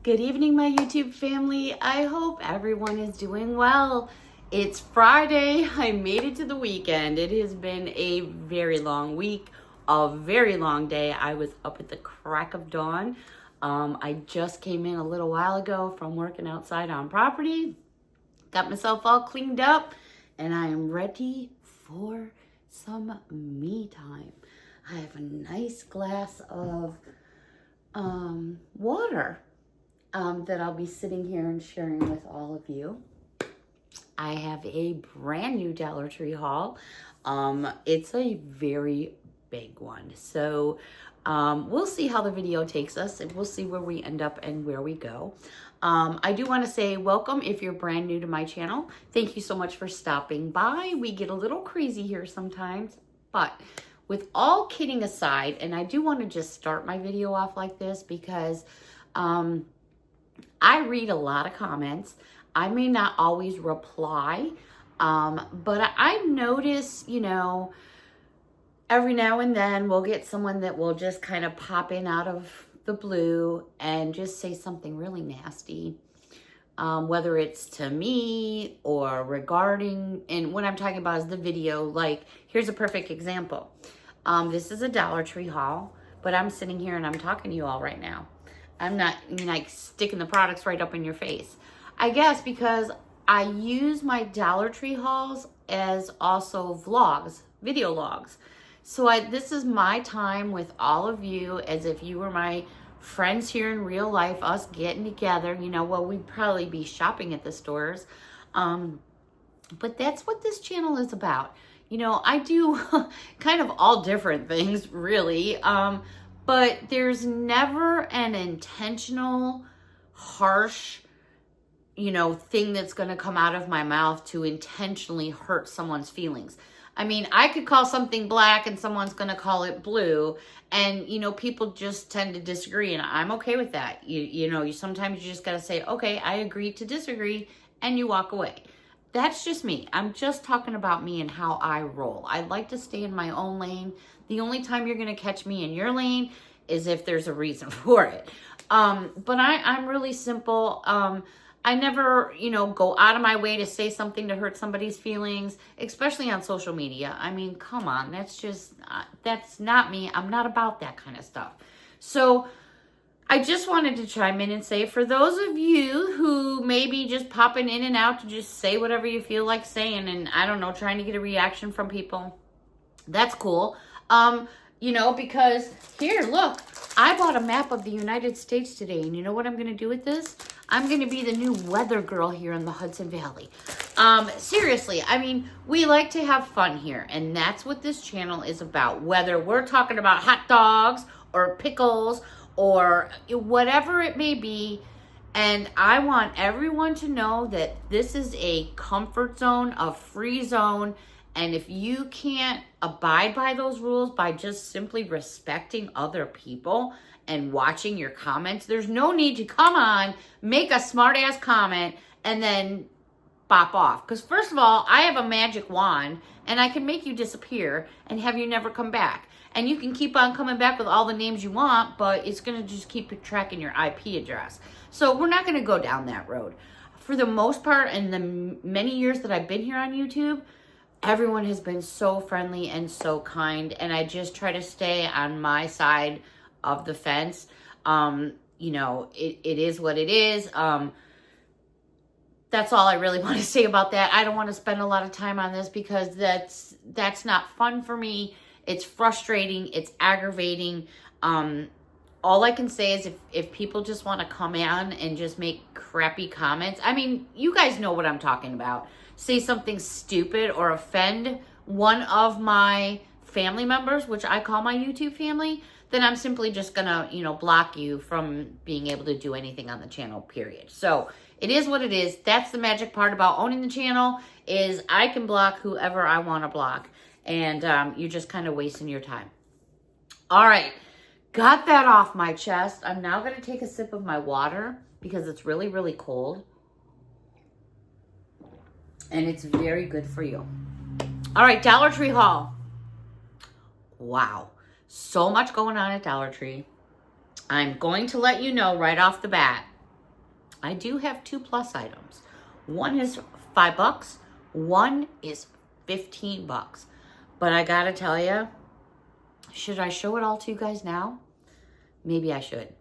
Good evening, my YouTube family. I hope everyone is doing well. It's Friday. I made it to the weekend. It has been a very long week, a very long day. I was up at the crack of dawn. I just came in a little while ago from working outside on property. Got myself all cleaned up, and I am ready for some me time. I have a nice glass of water that I'll be sitting here and sharing with all of you. I have a brand new Dollar Tree haul. It's a very big one. So we'll see how the video takes us, and we'll see where we end up and where we go. I do want to say welcome if you're brand new to my channel. Thank you so much for stopping by. We get a little crazy here sometimes, but with all kidding aside, and I do want to just start my video off like this because I read a lot of comments. I may not always reply, but I notice, every now and then we'll get someone that will just kind of pop in out of the blue and just say something really nasty, whether it's to me or regarding, and what I'm talking about is the video. Like, here's a perfect example. This is a Dollar Tree haul, but I'm sitting here and I'm talking to you all right now. I'm not like sticking the products right up in your face. I guess because I use my Dollar Tree hauls as also vlogs, video logs. So this is my time with all of you, as if you were my friends here in real life, us getting together. We'd probably be shopping at the stores. But that's what this channel is about. I do kind of all different things, really. But there's never an intentional, harsh, thing that's going to come out of my mouth to intentionally hurt someone's feelings. I mean, I could call something black and someone's going to call it blue. And, people just tend to disagree. And I'm okay with that. Sometimes you just got to say, okay, I agree to disagree. And you walk away. That's just me. I'm just talking about me and how I roll. I like to stay in my own lane. The only time you're going to catch me in your lane is if there's a reason for it. But I'm really simple. I never, go out of my way to say something to hurt somebody's feelings, especially on social media. I mean, come on. That's not me. I'm not about that kind of stuff. So I just wanted to chime in and say, for those of you who may be just popping in and out to just say whatever you feel like saying, and I don't know, trying to get a reaction from people, that's cool. Because here, look, I bought a map of the United States today, and you know what I'm going to do with this? I'm going to be the new weather girl here in the Hudson Valley. Seriously, I mean, we like to have fun here, and that's what this channel is about. Whether we're talking about hot dogs or pickles or whatever it may be, and I want everyone to know that this is a comfort zone, a free zone. And if you can't abide by those rules by just simply respecting other people and watching your comments, there's no need to come on, make a smart ass comment, and then bop off. Because first of all, I have a magic wand and I can make you disappear and have you never come back. And you can keep on coming back with all the names you want, but it's going to just keep tracking your IP address. So we're not going to go down that road. For the most part, in the many years that I've been here on YouTube, everyone has been so friendly and so kind, and I just try to stay on my side of the fence. It is what it is. That's all I really want to say about that. I don't want to spend a lot of time on this because that's not fun for me. It's frustrating. It's aggravating. All I can say is if people just want to come in and just make crappy comments, I mean, you guys know what I'm talking about. Say something stupid or offend one of my family members, which I call my YouTube family, then I'm simply just gonna, block you from being able to do anything on the channel, period. So it is what it is. That's the magic part about owning the channel, is I can block whoever I want to block, and you're just kind of wasting your time. All right, got that off my chest. I'm now gonna take a sip of my water because it's really, really cold. And it's very good for you. All right, Dollar Tree haul. Wow, so much going on at Dollar Tree. I'm going to let you know right off the bat, I do have 2 plus items. One is $5. One is $15. But I gotta tell you, should I show it all to you guys now? Maybe I should.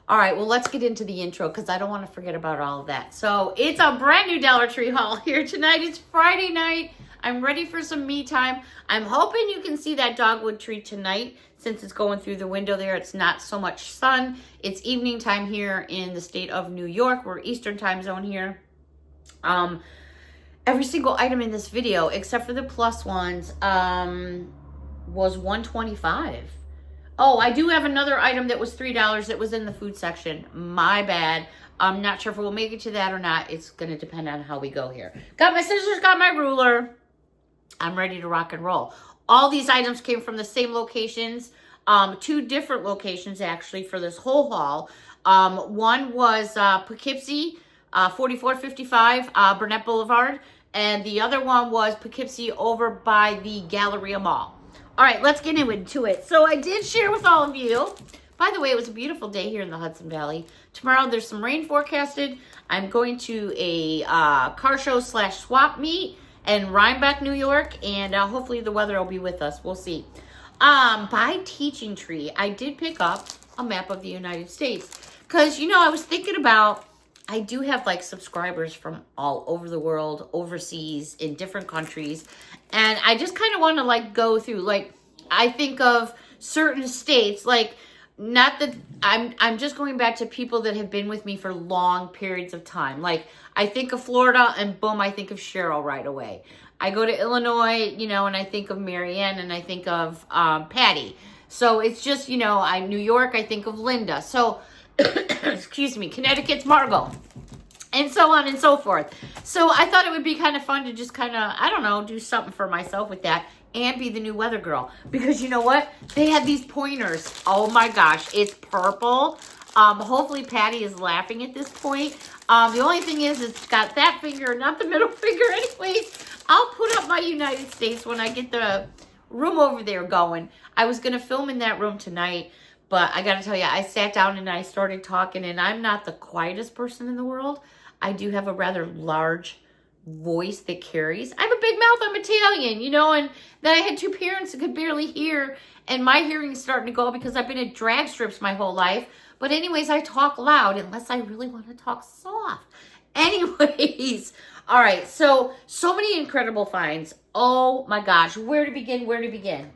All right, well, let's get into the intro because I don't want to forget about all of that. So it's a brand new Dollar Tree haul here tonight. It's Friday night. I'm ready for some me time. I'm hoping you can see that dogwood tree tonight since it's going through the window there. It's not so much sun. It's evening time here in the state of New York. We're Eastern time zone here. Every single item in this video, except for the plus ones, was $125. Oh, I do have another item that was $3 that was in the food section. My bad. I'm not sure if we'll make it to that or not. It's going to depend on how we go here. Got my scissors, got my ruler. I'm ready to rock and roll. All these items came from the same locations. 2 different locations, actually, for this whole haul. One was Poughkeepsie, 4455 Burnett Boulevard. And the other one was Poughkeepsie over by the Galleria Mall. All right, let's get into it. So I did share with all of you. By the way, it was a beautiful day here in the Hudson Valley. Tomorrow there's some rain forecasted. I'm going to a car show / swap meet in Rhinebeck, New York. And hopefully the weather will be with us. We'll see. By Teaching Tree, I did pick up a map of the United States. Because, you know, I was thinking about, I do have like subscribers from all over the world, overseas, in different countries. And I just kind of want to like go through, like, I think of certain states, like, not that I'm just going back to people that have been with me for long periods of time. Like, I think of Florida and boom, I think of Cheryl right away. I go to Illinois, you know, and I think of Marianne and I think of Patty. So it's just, you know, New York, I think of Linda. So, excuse me, Connecticut's Margot. And so on and so forth. So I thought it would be kind of fun to just kind of, I don't know, do something for myself with that and be the new weather girl. Because you know what? They had these pointers. Oh my gosh, it's purple. Hopefully Patty is laughing at this point. The only thing is it's got that finger, not the middle finger. Anyways, I'll put up my United States when I get the room over there going. I was going to film in that room tonight. But I got to tell you, I sat down and I started talking, and I'm not the quietest person in the world. I do have a rather large voice that carries. I have a big mouth. I'm Italian, you know, and then I had 2 parents that could barely hear, and my hearing's starting to go because I've been at drag strips my whole life. But anyways, I talk loud unless I really want to talk soft. Anyways, all right, so many incredible finds. Oh my gosh, where to begin, where to begin?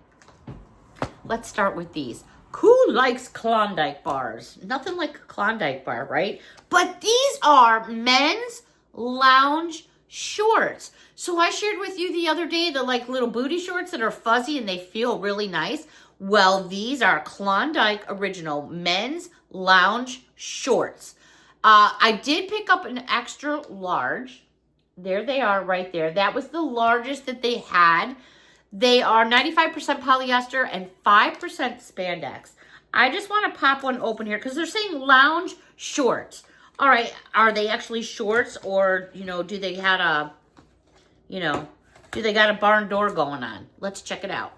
Let's start with these. Who likes Klondike bars? Nothing like a Klondike bar, right? But these are men's lounge shorts. So I shared with you the other day the like little booty shorts that are fuzzy and they feel really nice. Well, these are Klondike original men's lounge shorts. I did pick up an extra large. There they are right there. That was the largest that they had. They are 95% polyester and 5% spandex. I just want to pop one open here because they're saying lounge shorts. All right, are they actually shorts or, you know, do they got a barn door going on? Let's check it out.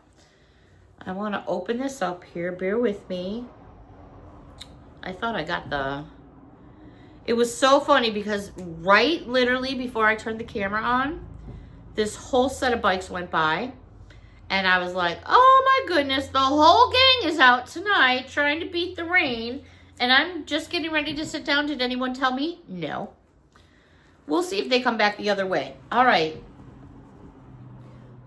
I want to open this up here. Bear with me. I thought I got it was so funny because right literally before I turned the camera on, this whole set of bikes went by. And I was like, oh my goodness, the whole gang is out tonight trying to beat the rain. And I'm just getting ready to sit down. Did anyone tell me? No. We'll see if they come back the other way. All right.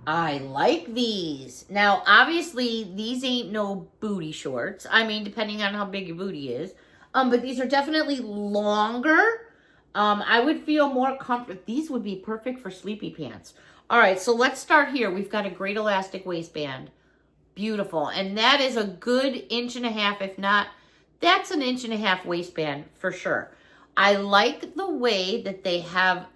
I like these. Now, obviously, these ain't no booty shorts. I mean, depending on how big your booty is. But these are definitely longer. I would feel more comfortable. These would be perfect for sleepy pants. All right, so let's start here. We've got a great elastic waistband. Beautiful. And that is a good 1.5 inches, if not, that's an 1.5 inches waistband for sure. I like the way that they have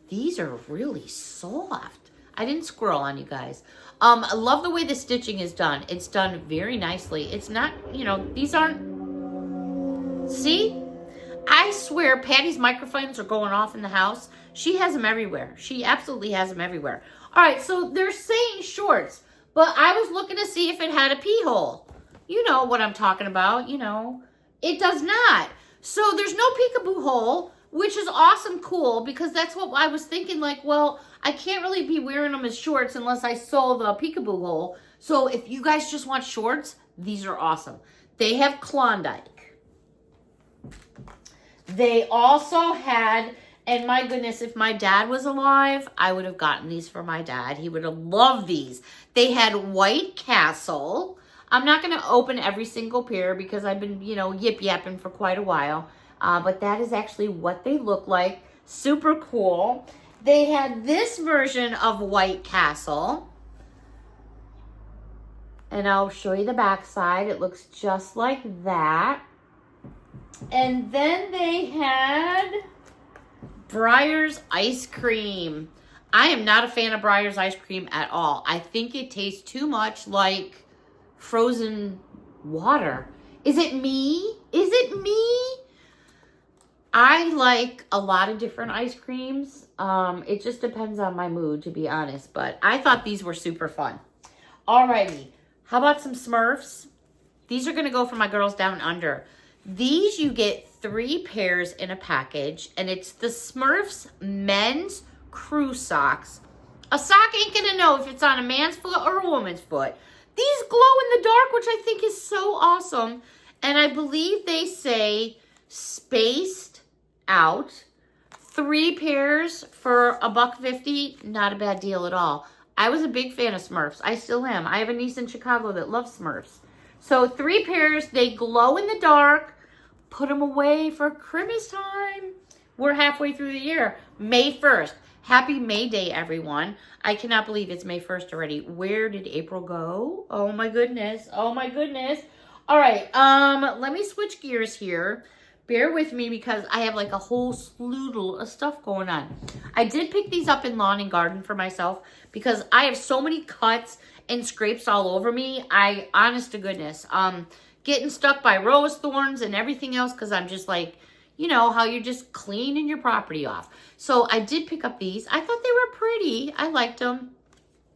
these are really soft. I didn't squirrel on you guys. I love the way the stitching is done. It's done very nicely. It's not, you know, these aren't, see? I swear Patty's microphones are going off in the house. She has them everywhere. She absolutely has them everywhere. All right, so they're saying shorts, but I was looking to see if it had a pee hole. You know what I'm talking about, you know. It does not. So there's no peekaboo hole, which is awesome cool because that's what I was thinking. Like, well, I can't really be wearing them as shorts unless I sew the peekaboo hole. So if you guys just want shorts, these are awesome. They have Klondike. They also had, and my goodness, if my dad was alive, I would have gotten these for my dad. He would have loved these. They had White Castle. I'm not going to open every single pair because I've been, you know, yip-yapping for quite a while. But that is actually what they look like. Super cool. They had this version of White Castle. And I'll show you the back side. It looks just like that. And then they had Breyer's ice cream. I am not a fan of Breyer's ice cream at all. I think it tastes too much like frozen water. Is it me? Is it me? I like a lot of different ice creams. It just depends on my mood, to be honest. But I thought these were super fun. Alrighty. How about some Smurfs? These are going to go for my girls down under. These you get 3 pairs in a package, and it's the Smurfs men's crew socks. A sock ain't going to know if it's on a man's foot or a woman's foot. These glow in the dark, which I think is so awesome. And I believe they say spaced out. 3 pairs for $1.50. Not a bad deal at all. I was a big fan of Smurfs. I still am. I have a niece in Chicago that loves Smurfs. So 3 pairs, they glow in the dark. Put them away for Christmas time. We're halfway through the year. May 1st. Happy May Day, everyone. I cannot believe it's May 1st already. Where did April go? Oh my goodness. Oh my goodness. All right. Let me switch gears here. Bear with me because I have like a whole sloodle of stuff going on. I did pick these up in Lawn and Garden for myself because I have so many cuts and scrapes all over me. Honest to goodness, getting stuck by rose thorns and everything else because I'm just like, you know, how you're just cleaning your property off. So I did pick up these. I thought they were pretty. I liked them.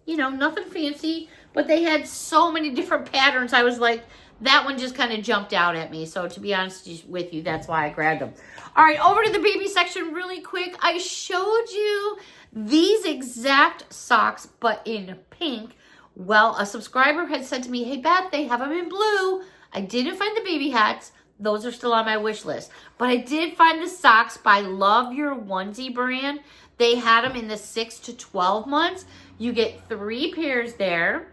You know, nothing fancy, but they had so many different patterns. I was like, that one just kind of jumped out at me. So to be honest with you, that's why I grabbed them. All right, over to the baby section really quick. I showed you these exact socks, but in pink. Well, a subscriber had said to me, hey, Beth, they have them in blue. I didn't find the baby hats. Those are still on my wish list. But I did find the socks by Love Your Onesie brand. They had them in the 6 to 12 months. You get 3 pairs there.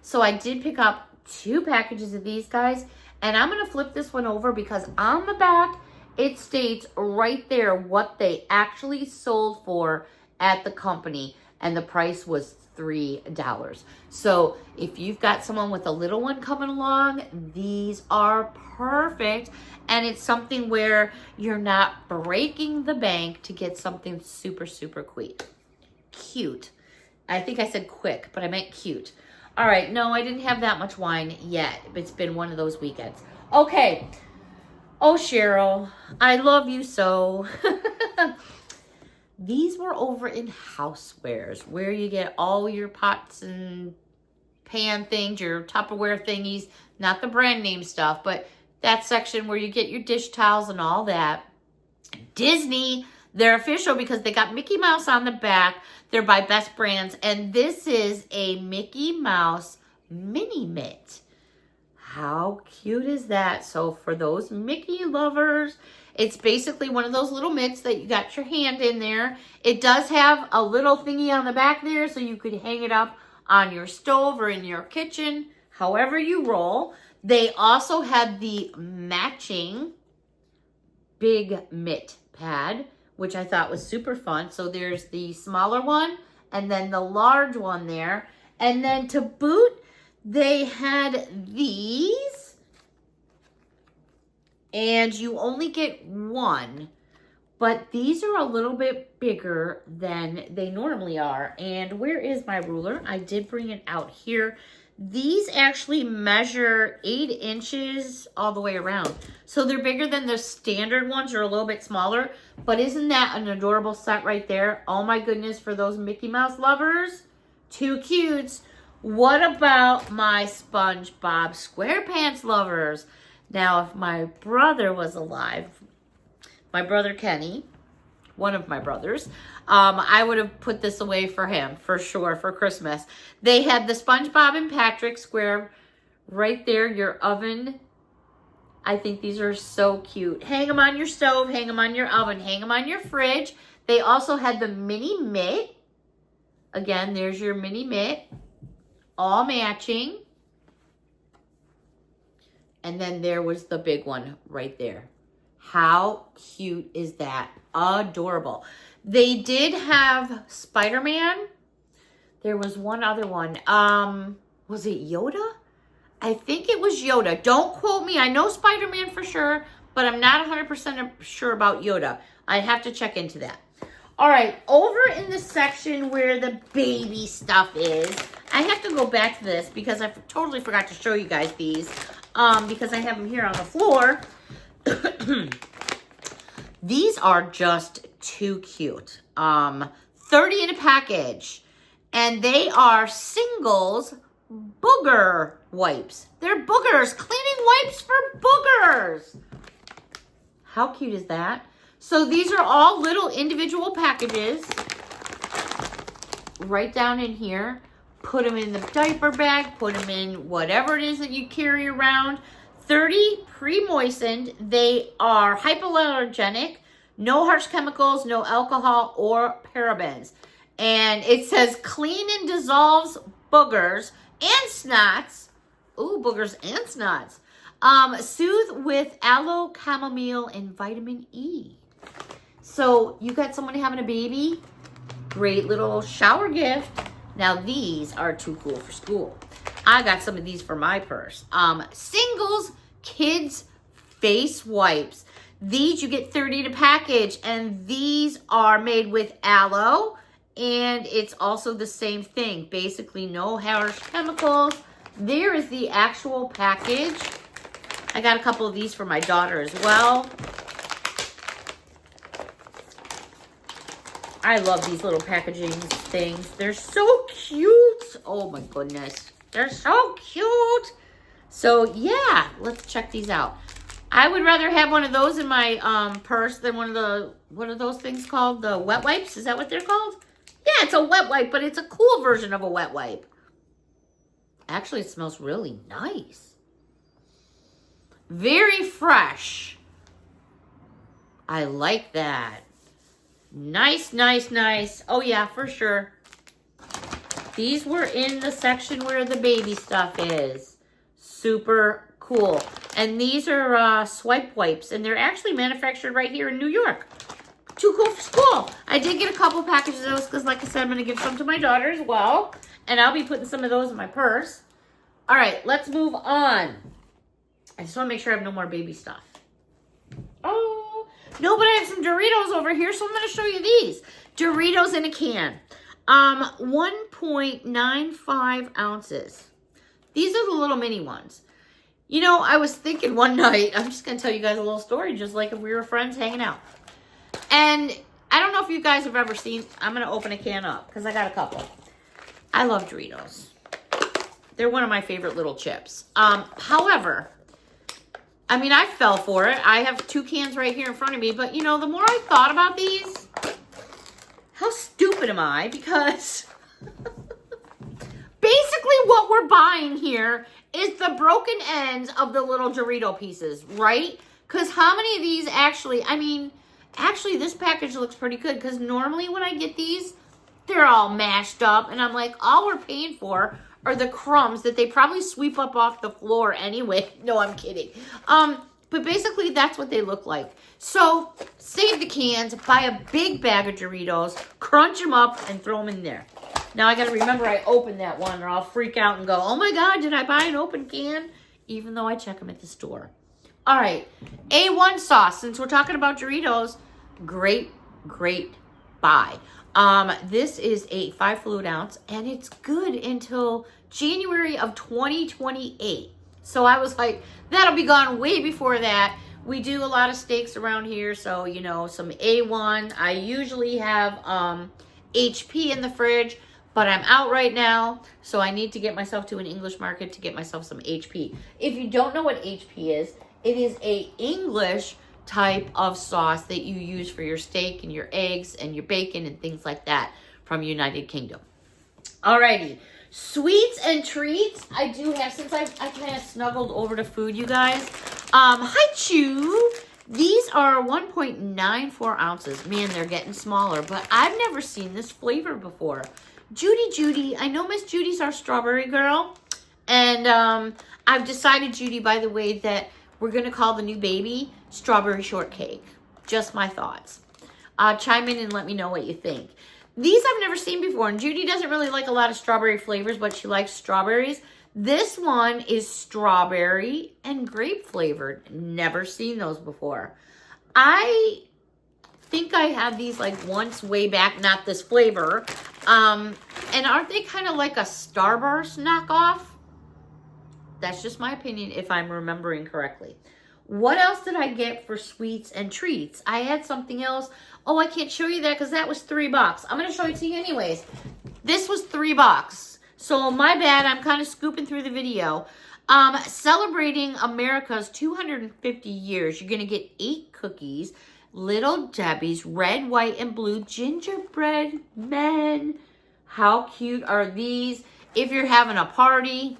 So I did pick up 2 packages of these guys. And I'm going to flip this one over because on the back, it states right there what they actually sold for at the company. And the price was $3. So if you've got someone with a little one coming along, these are perfect. And it's something where you're not breaking the bank to get something super, super cute. I think I said quick, but I meant cute. All right, no, I didn't have that much wine yet. It's been one of those weekends. Okay. Oh, Cheryl, I love you so. These were over in Housewares, where you get all your pots and pan things, your Tupperware thingies, not the brand name stuff, but that section where you get your dish towels and all that. Disney, they're official because they got Mickey Mouse on the back. They're by Best Brands, and this is a Mickey Mouse mini mitt. How cute is that? So for those Mickey lovers, it's basically one of those little mitts that you got your hand in there. It does have a little thingy on the back there so you could hang it up on your stove or in your kitchen, however you roll. They also had the matching big mitt pad, which I thought was super fun. So there's the smaller one and then the large one there. And then to boot, they had these. And you only get one. But these are a little bit bigger than they normally are. And where is my ruler? I did bring it out here. These actually measure 8 inches all the way around. So they're bigger than the standard ones, or a little bit smaller. But isn't that an adorable set right there? Oh my goodness, for those Mickey Mouse lovers. 2 cutes. What about my SpongeBob SquarePants lovers? Now, if my brother was alive, my brother Kenny, one of my brothers, I would have put this away for him, for sure, for Christmas. They had the SpongeBob and Patrick square right there, your oven. I think these are so cute. Hang them on your stove, hang them on your oven, hang them on your fridge. They also had the mini mitt. Again, there's your mini mitt, all matching. And then there was the big one right there. How cute is that? Adorable. They did have Spider-Man. There was one other one. Was it Yoda? I think it was Yoda. Don't quote me. I know Spider-Man for sure, but I'm not 100% sure about Yoda. I'd have to check into that. All right, over in the section where the baby stuff is, I have to go back to this because I totally forgot to show you guys these because I have them here on the floor. These are just too cute. 30 in a package, and they are singles booger wipes. They're boogers, cleaning wipes for boogers. How cute is that? So these are all little individual packages. Right down in here. Put them in the diaper bag. Put them in whatever it is that you carry around. 30 pre-moistened. They are hypoallergenic. No harsh chemicals, no alcohol or parabens. And it says clean and dissolves boogers and snots. Ooh, boogers and snots. Soothe with aloe, chamomile, and vitamin E. So you got someone having a baby, great little shower gift. Now these are too cool for school. I got some of these for my purse. Singles kids face wipes. These you get 30 to package, and these are made with aloe, and it's also the same thing. Basically no harsh chemicals. There is the actual package. I got a couple of these for my daughter as well. I love these little packaging things. They're so cute. Oh my goodness. They're so cute. So yeah, let's check these out. I would rather have one of those in my purse than one of the, what are those things called? The wet wipes? Is that what they're called? Yeah, it's a wet wipe, but it's a cool version of a wet wipe. Actually, it smells really nice. Very fresh. I like that. Nice, nice, nice. Oh yeah, for sure. These were in the section where the baby stuff is. Super cool. And these are swipe wipes, and they're actually manufactured right here in New York. Too cool for school. I did get a couple packages of those because, like I said, I'm going to give some to my daughter as well. And I'll be putting some of those in my purse. All right, let's move on. I just want to make sure I have no more baby stuff. Oh, no, but I have some Doritos over here, so I'm going to show you these. Doritos in a can. 1.95 ounces. These are the little mini ones. You know, I was thinking one night, I'm just going to tell you guys a little story, just like if we were friends hanging out. And I don't know if you guys have ever seen, I'm going to open a can up because I got a couple. I love Doritos. They're one of my favorite little chips. However, I mean, I fell for it. I have 2 cans right here in front of me. But, you know, the more I thought about these, how stupid am I? Because basically what we're buying here is the broken ends of the little Dorito pieces, right? Because how many of these actually, I mean, actually this package looks pretty good. Because normally when I get these, they're all mashed up. And I'm like, all we're paying for are the crumbs that they probably sweep up off the floor anyway. No, I'm kidding. But basically that's what they look like. So save the cans, buy a big bag of Doritos, crunch them up, and throw them in there. Now I got to remember I opened that one or I'll freak out and go, oh my God, did I buy an open can? Even though I check them at the store. All right, A1 sauce. Since we're talking about Doritos, great, great buy. This is a 5 fluid ounce, and it's good until January of 2028. So I was like, that'll be gone way before that. We do a lot of steaks around here, so, you know, some A1. I usually have HP in the fridge, but I'm out right now, so I need to get myself to an English market to get myself some HP. If you don't know what HP is, it is a English type of sauce that you use for your steak and your eggs and your bacon and things like that from United Kingdom. Alrighty, sweets and treats. I do have, since I kind of snuggled over to food, you guys. Hi, Chew. These are 1.94 ounces. Man, they're getting smaller, but I've never seen this flavor before. Judy, I know Miss Judy's our strawberry girl. And I've decided, Judy, by the way, that we're going to call the new baby Strawberry Shortcake. Just my thoughts. Chime in and let me know what you think. These I've never seen before, and Judy doesn't really like a lot of strawberry flavors, but she likes strawberries. This one is strawberry and grape flavored. Never seen those before. I think I had these like once way back, not this flavor. And aren't they kind of like a Starburst knockoff? That's just my opinion if I'm remembering correctly. What else did I get for sweets and treats? I had something else. Oh, I can't show you that because that was $3. I'm going to show it to you anyways. This was $3. So my bad. I'm kind of scooping through the video. Celebrating America's 250 years. You're going to get 8 cookies. Little Debbie's red, white, and blue gingerbread men. How cute are these? If you're having a party,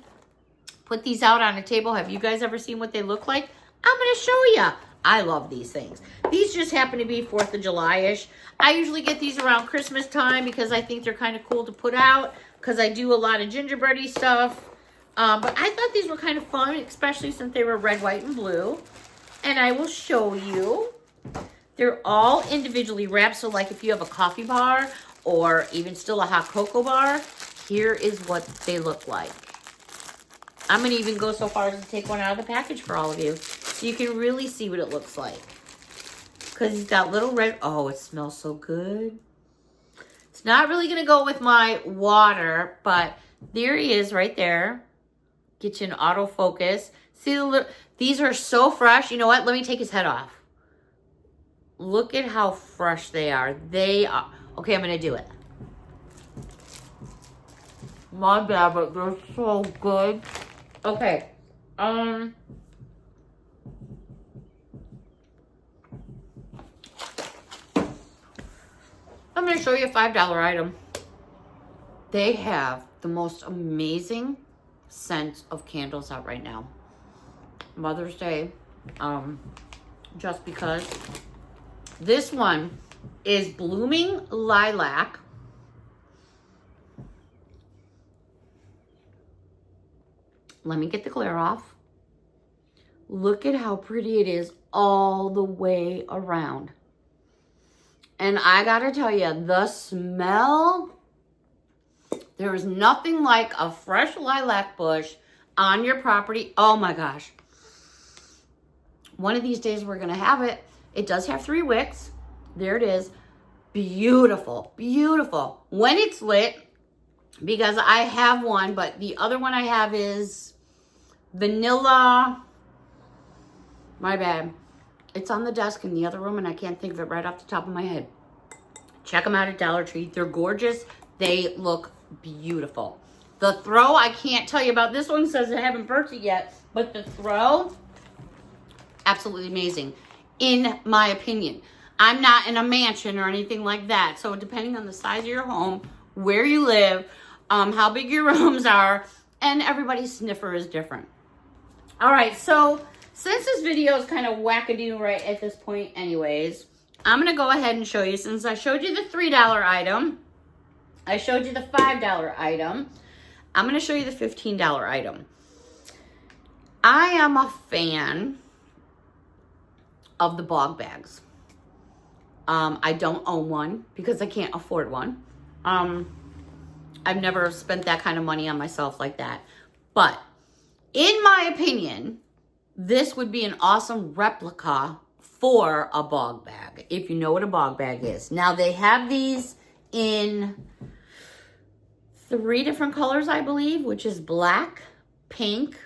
put these out on a table. Have you guys ever seen what they look like? I'm going to show you. I love these things. These just happen to be 4th of July-ish. I usually get these around Christmas time because I think they're kind of cool to put out because I do a lot of gingerbready stuff. But I thought these were kind of fun, especially since they were red, white, and blue. And I will show you. They're all individually wrapped. So like if you have a coffee bar or even still a hot cocoa bar, here is what they look like. I'm going to even go so far as to take one out of the package for all of you. So you can really see what it looks like. Because he's got little red... Oh, it smells so good. It's not really going to go with my water, but there he is right there. Get you an autofocus. See the little... These are so fresh. You know what? Let me take his head off. Look at how fresh they are. They are... Okay, I'm going to do it. My bad, but they're so good. Okay. I'm going to show you a $5 item. They have the most amazing scent of candles out right now. Mother's Day. Just because. This one is Blooming Lilac. Let me get the glare off. Look at how pretty it is all the way around. And I gotta tell you, the smell, there is nothing like a fresh lilac bush on your property. Oh my gosh. One of these days we're gonna have it. It does have 3 wicks. There it is. Beautiful, beautiful. When it's lit, because I have one, but the other one I have is vanilla. My bad. It's on the desk in the other room, and I can't think of it right off the top of my head. Check them out at Dollar Tree. They're gorgeous. They look beautiful. The throw, I can't tell you about. This one says I haven't burnt it yet, but the throw, absolutely amazing, in my opinion. I'm not in a mansion or anything like that, so depending on the size of your home, where you live, how big your rooms are, and everybody's sniffer is different. All right, so since this video is kind of wackadoo right at this point anyways, I'm going to go ahead and show you, since I showed you the $3 item, I showed you the $5 item, I'm going to show you the $15 item. I am a fan of the bog bags. I don't own one because I can't afford one. I've never spent that kind of money on myself like that. But in my opinion, this would be an awesome replica for a bog bag, if you know what a bog bag is. Now, they have these in 3 different colors, I believe, which is black, pink,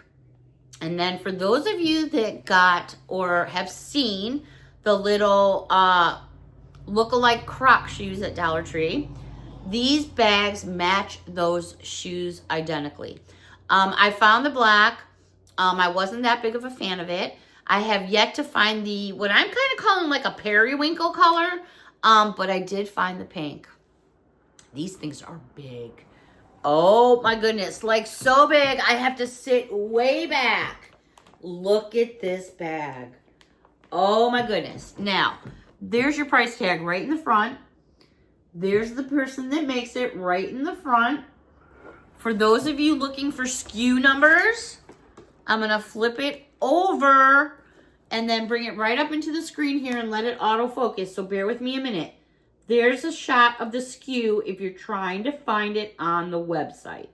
and then for those of you that got or have seen the little look-alike Croc shoes at Dollar Tree, these bags match those shoes identically. I found the black. I wasn't that big of a fan of it. I have yet to find the, what I'm kind of calling like a periwinkle color, but I did find the pink. These things are big. Oh my goodness, like so big, I have to sit way back. Look at this bag. Oh my goodness. Now, there's your price tag right in the front. There's the person that makes it right in the front. For those of you looking for SKU numbers, I'm going to flip it over and then bring it right up into the screen here and let it autofocus. So bear with me a minute. There's a shot of the SKU if you're trying to find it on the website.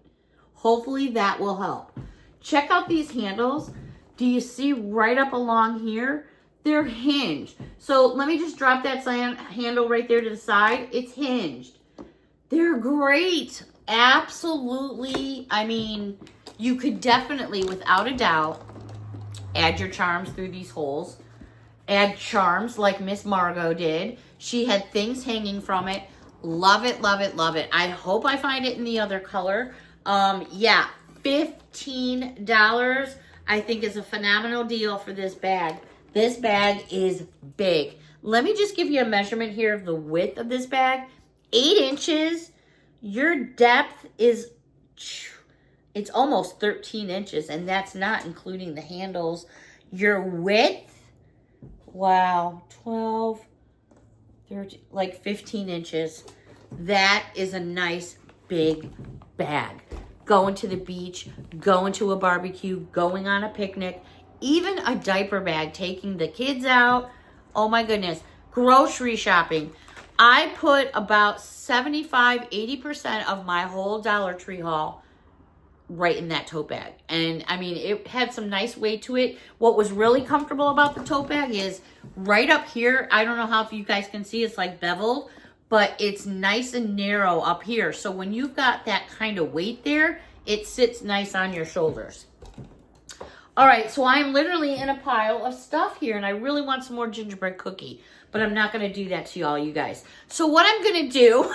Hopefully that will help. Check out these handles. Do you see right up along here? They're hinged. So let me just drop that handle right there to the side. It's hinged. They're great. Absolutely. I mean, you could definitely, without a doubt, add your charms through these holes. Add charms like Miss Margot did. She had things hanging from it. Love it, love it, love it. I hope I find it in the other color. Yeah, $15 I think is a phenomenal deal for this bag. This bag is big. Let me just give you a measurement here of the width of this bag. 8 inches. Your depth is, it's almost 13 inches, and that's not including the handles. Your width, wow, 12, 13, like 15 inches. That is a nice big bag. Going to the beach, going to a barbecue, going on a picnic, even a diaper bag, taking the kids out. Oh my goodness. Grocery shopping. I put about 75-80% of my whole Dollar Tree haul right in that tote bag. And I mean, it had some nice weight to it. What was really comfortable about the tote bag is right up here. I don't know how if you guys can see, it's like beveled, but it's nice and narrow up here. So when you've got that kind of weight there, it sits nice on your shoulders. All right, so I'm literally in a pile of stuff here, and I really want some more gingerbread cookie, but I'm not going to do that to y'all, you guys. So what I'm going to do,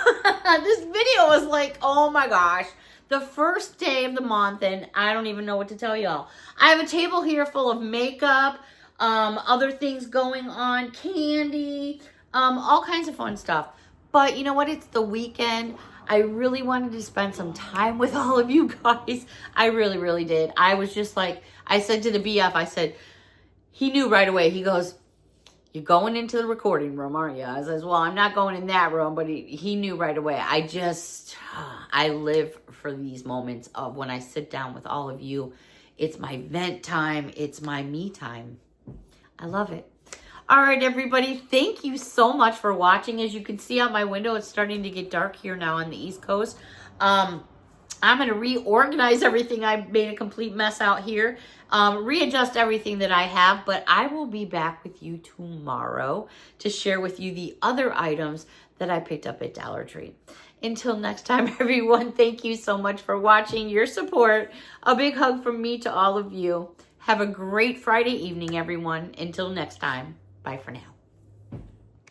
this video is like, oh my gosh, the first day of the month, and I don't even know what to tell y'all. I have a table here full of makeup, other things going on, candy, all kinds of fun stuff. But you know what? It's the weekend. I really wanted to spend some time with all of you guys. I really, really did. I was just like, I said to the BF, I said, he knew right away. He goes, you're going into the recording room, aren't you? I says, well, I'm not going in that room, but he knew right away. I live for these moments of when I sit down with all of you. It's my vent time. It's my me time. I love it. All right, everybody, thank you so much for watching. As you can see out my window, it's starting to get dark here now on the East Coast. I'm going to reorganize everything. I made a complete mess out here. Readjust everything that I have, but I will be back with you tomorrow to share with you the other items that I picked up at Dollar Tree. Until next time, everyone, thank you so much for watching, your support. A big hug from me to all of you. Have a great Friday evening, everyone. Until next time, bye for now.